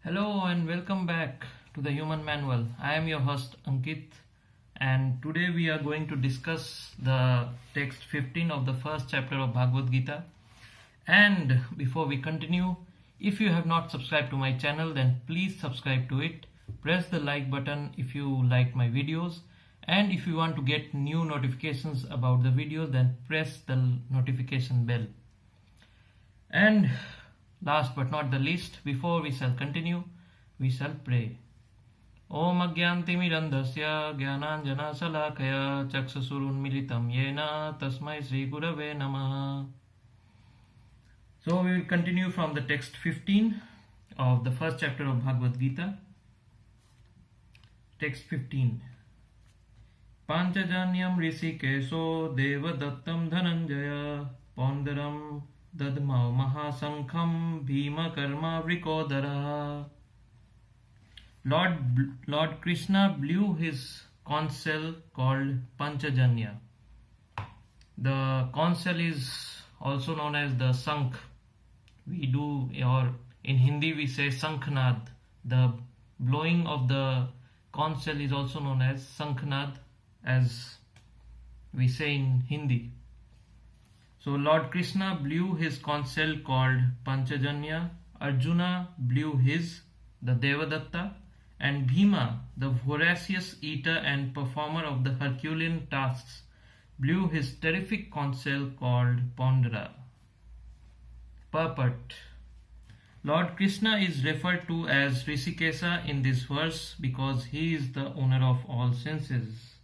Hello and welcome back to the Human Manual. I am your host Ankit, and today we are going to discuss the text 15 of the first chapter of Bhagavad Gita. And before we continue, if you have not subscribed to my channel, then please subscribe to it. Press the like button if you like my videos, and if you want to get new notifications about the videos, then press the notification bell. And last but not the least, before we shall continue, we shall pray. Om Agyantimirandasya Gyananjana Salakaya Chaksasurunmilitam Yena Tasmai Sri Gurave Namaha. So we will continue from the text 15 of the first chapter of Bhagavad Gita. Text 15. Panchajanyam Rishikeso Devadattam Dhananjaya Pondaram Dadmau Mahasankham Bhima Karma Vrikodara. Lord Krishna blew his conch shell called Panchajanya. The conch shell is also known as the Sankh. Or in Hindi we say Sankhnad. The blowing of the conch shell is also known as Sankhnad, as we say in Hindi. So Lord Krishna blew his conch shell called Panchajanya, Arjuna blew his, the Devadatta, and Bhima, the voracious eater and performer of the Herculean tasks, blew his terrific conch shell called Pondara. Purport. Lord Krishna is referred to as Rishikesa in this verse because he is the owner of all senses.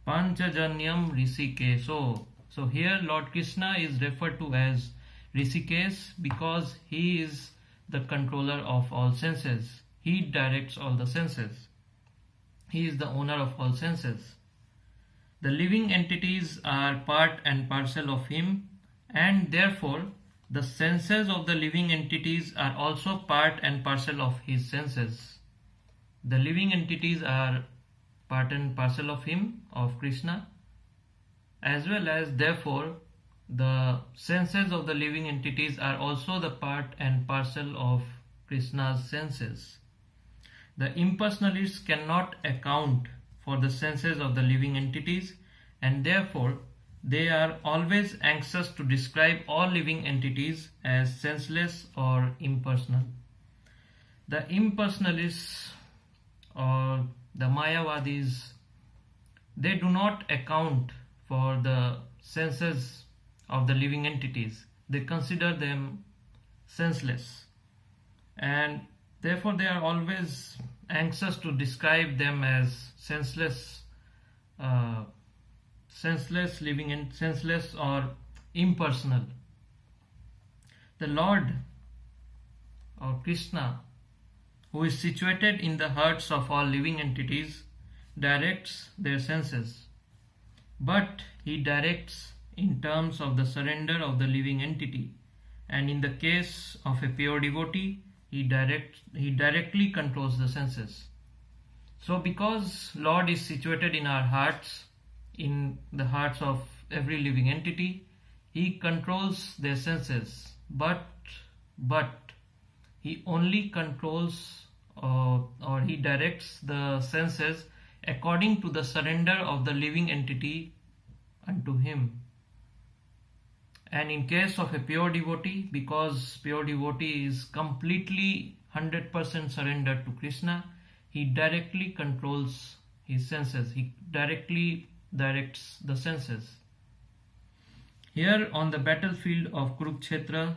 Panchajanyam Rishikeso. So here Lord Krishna is referred to as Rishikesh because he is the controller of all senses. He directs all the senses. He is the owner of all senses. The living entities are part and parcel of him, and therefore the senses of the living entities are also part and parcel of his senses. The living entities are part and parcel of him, of Krishna, as well as therefore the senses of the living entities are also the part and parcel of Krishna's senses. The impersonalists cannot account for the senses of the living entities, and therefore they are always anxious to describe all living entities as senseless or impersonal. The impersonalists or the Mayavadis, they do not account for the senses of the living entities. They consider them senseless, and therefore they are always anxious to describe them as senseless living and senseless or impersonal. The Lord or Krishna, who is situated in the hearts of all living entities, directs their senses, but he directs in terms of the surrender of the living entity, and in the case of a pure devotee, he directly controls the senses. So because Lord is situated in our hearts, in the hearts of every living entity, he controls their senses, but he only controls or he directs the senses according to the surrender of the living entity unto him. And in case of a pure devotee, because pure devotee is completely 100% surrendered to Krishna, he directly controls his senses. He directly directs the senses. Here on the battlefield of Kurukshetra,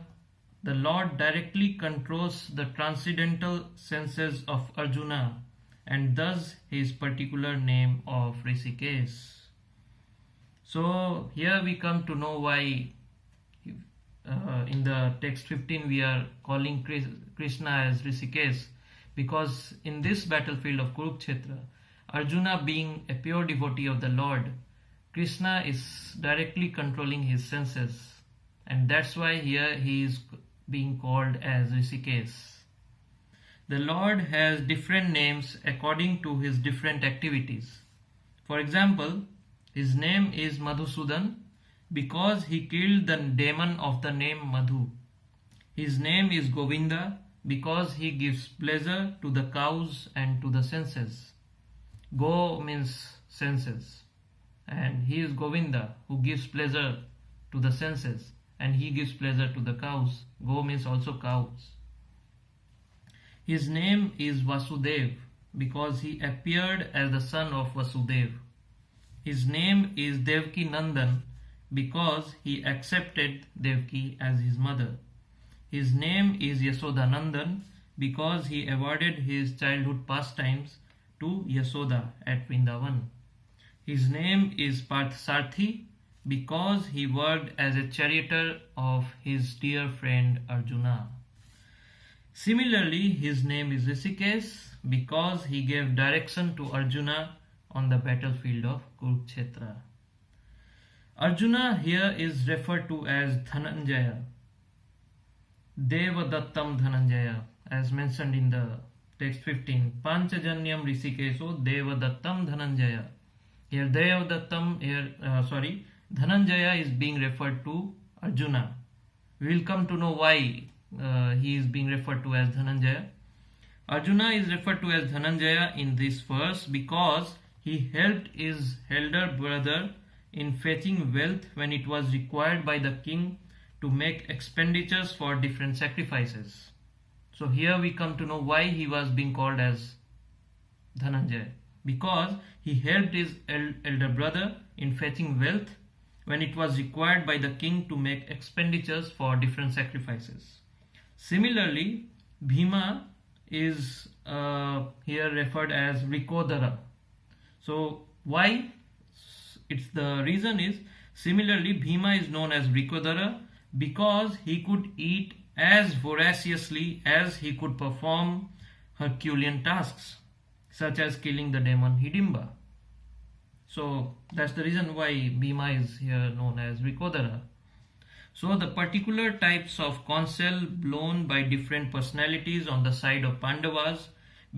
the Lord directly controls the transcendental senses of Arjuna, and thus his particular name of Rishikesh. So here we come to know why in the text 15 we are calling Krishna as Rishikesh, because in this battlefield of Kurukshetra, Arjuna being a pure devotee of the Lord, Krishna is directly controlling his senses, and that's why here he is being called as Rishikesh. The Lord has different names according to his different activities. For example, his name is Madhusudan because he killed the demon of the name Madhu. His name is Govinda because he gives pleasure to the cows and to the senses. Go means senses, and he is Govinda who gives pleasure to the senses, and he gives pleasure to the cows. Go means also cows. His name is Vasudev because he appeared as the son of Vasudev. His name is Devki Nandan because he accepted Devki as his mother. His name is Yasoda Nandan because he awarded his childhood pastimes to Yasoda at Vrindavan. His name is Parthasarthi because he worked as a charioteer of his dear friend Arjuna. Similarly, his name is Rishikesh because he gave direction to Arjuna on the battlefield of Kurukshetra. Arjuna here is referred to as Dhananjaya, Devadattam Dhananjaya, as mentioned in the text 15. Panchajanyam Rishikesho Devadattam Dhananjaya. Here Dhananjaya is being referred to Arjuna. We will come to know why he is being referred to as Dhananjaya. Arjuna is referred to as Dhananjaya in this verse because he helped his elder brother in fetching wealth when it was required by the king to make expenditures for different sacrifices. So here we come to know why he was being called as Dhananjaya, because he helped his elder brother in fetching wealth when it was required by the king to make expenditures for different sacrifices. Similarly, Bhima is here referred as Rikodara. So why? The reason is, similarly, Bhima is known as Rikodara because he could eat as voraciously as he could perform Herculean tasks, such as killing the demon Hidimba. So that's the reason why Bhima is here known as Rikodara. So the particular types of conchell blown by different personalities on the side of Pandavas,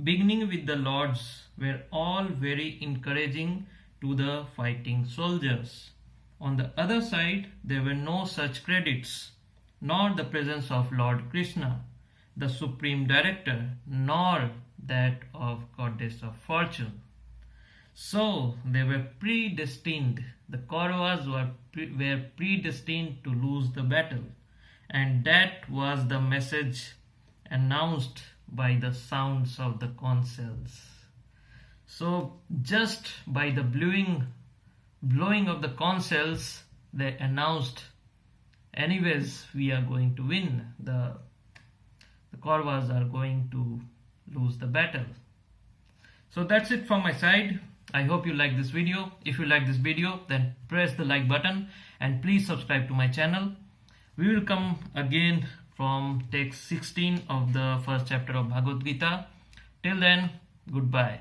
beginning with the lords, were all very encouraging to the fighting soldiers. On the other side, there were no such credits, nor the presence of Lord Krishna, the Supreme Director, nor that of Goddess of Fortune. So they were predestined. The Kauravas were predestined to lose the battle, and that was the message announced by the sounds of the conschells. So just by the blowing of the conschells, they announced, anyways, we are going to win. The Kauravas are going to lose the battle. So that's it from my side. I hope you like this video. If you like this video, then press the like button and please subscribe to my channel. We will come again from text 16 of the first chapter of Bhagavad Gita. Till then, goodbye.